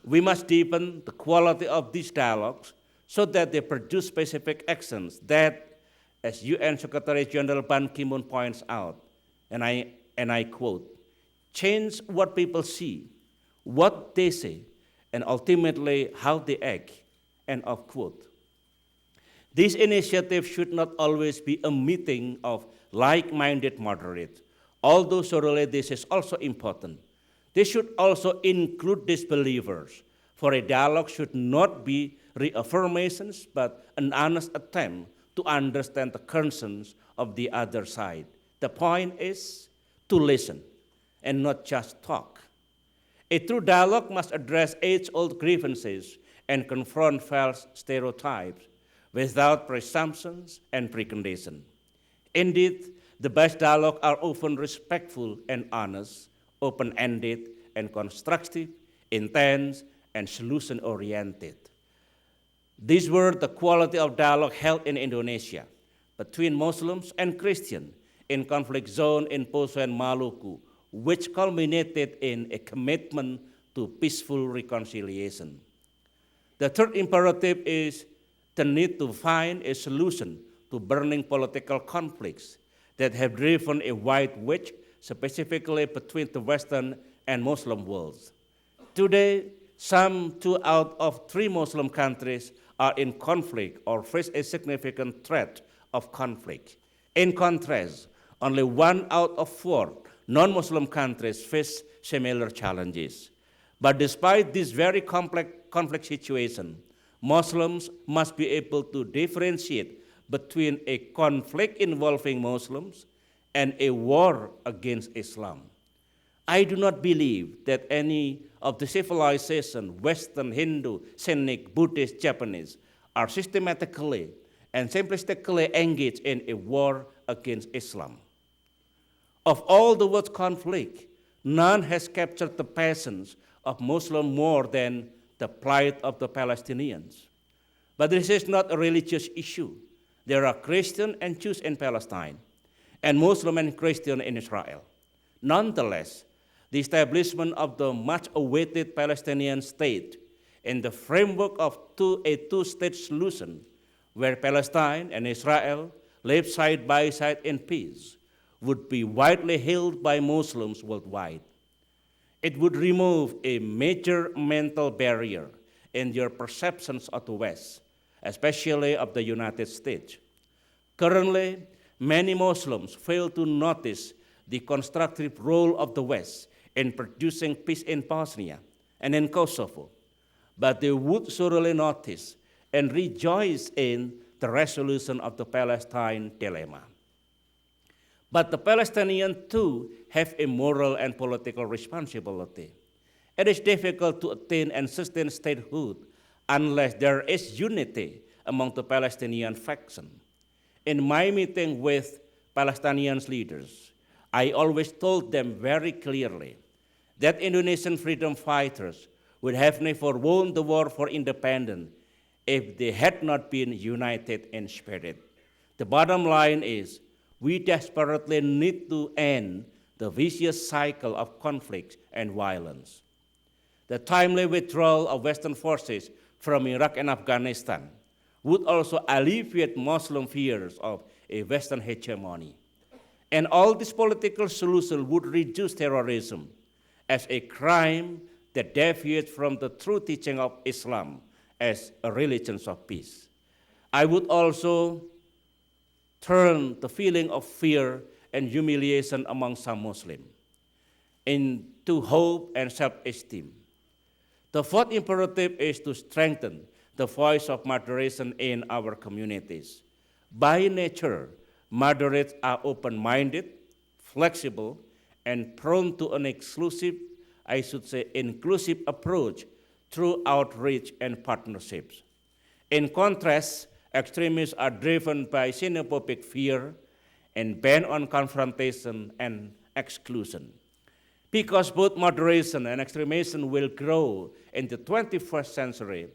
We must deepen the quality of these dialogues so that they produce specific actions that, as UN Secretary General Ban Ki-moon points out, and I quote, change what people see, what they say, and ultimately how they act, end of quote. This initiative should not always be a meeting of like-minded moderates, although surely this is also important. They should also include disbelievers, for a dialogue should not be reaffirmations, but an honest attempt to understand the concerns of the other side. The point is to listen and not just talk. A true dialogue must address age-old grievances and confront false stereotypes without presumptions and preconditions. Indeed, the best dialogue are often respectful and honest, open-ended and constructive, intense and solution-oriented. These were the quality of dialogue held in Indonesia between Muslims and Christians in conflict zone in Poso and Maluku, which culminated in a commitment to peaceful reconciliation. The third imperative is the need to find a solution to burning political conflicts that have driven a wide wedge, specifically between the Western and Muslim worlds. Today, some 2 out of 3 Muslim countries are in conflict or face a significant threat of conflict. In contrast, only 1 out of 4 non-Muslim countries face similar challenges. But despite this very complex conflict situation, Muslims must be able to differentiate between a conflict involving Muslims and a war against Islam. I do not believe that any of the civilization, Western, Hindu, Sinic, Buddhist, Japanese, are systematically and simplistically engaged in a war against Islam. Of all the world's conflict, none has captured the passions of Muslims more than the plight of the Palestinians. But this is not a religious issue. There are Christians and Jews in Palestine, and Muslim and Christian in Israel. Nonetheless, the establishment of the much-awaited Palestinian state in the framework of a two-state solution, where Palestine and Israel live side by side in peace, would be widely hailed by Muslims worldwide. It would remove a major mental barrier in their perceptions of the West, especially of the United States. Currently, many Muslims fail to notice the constructive role of the West in producing peace in Bosnia and in Kosovo, but they would surely notice and rejoice in the resolution of the Palestine dilemma. But the Palestinians too have a moral and political responsibility. It is difficult to attain and sustain statehood unless there is unity among the Palestinian faction. In my meeting with Palestinian leaders, I always told them very clearly that Indonesian freedom fighters would have never won the war for independence if they had not been united in spirit. The bottom line is, we desperately need to end the vicious cycle of conflict and violence. The timely withdrawal of Western forces from Iraq and Afghanistan would also alleviate Muslim fears of a Western hegemony. And all this political solution would reduce terrorism as a crime that deviates from the true teaching of Islam as a religion of peace. I would also turn the feeling of fear and humiliation among some Muslims into hope and self-esteem. The fourth imperative is to strengthen the voice of moderation in our communities. By nature, moderates are open-minded, flexible, and prone to an inclusive approach through outreach and partnerships. In contrast, extremists are driven by xenophobic fear and bent on confrontation and exclusion. Because both moderation and extremism will grow in the 21st century,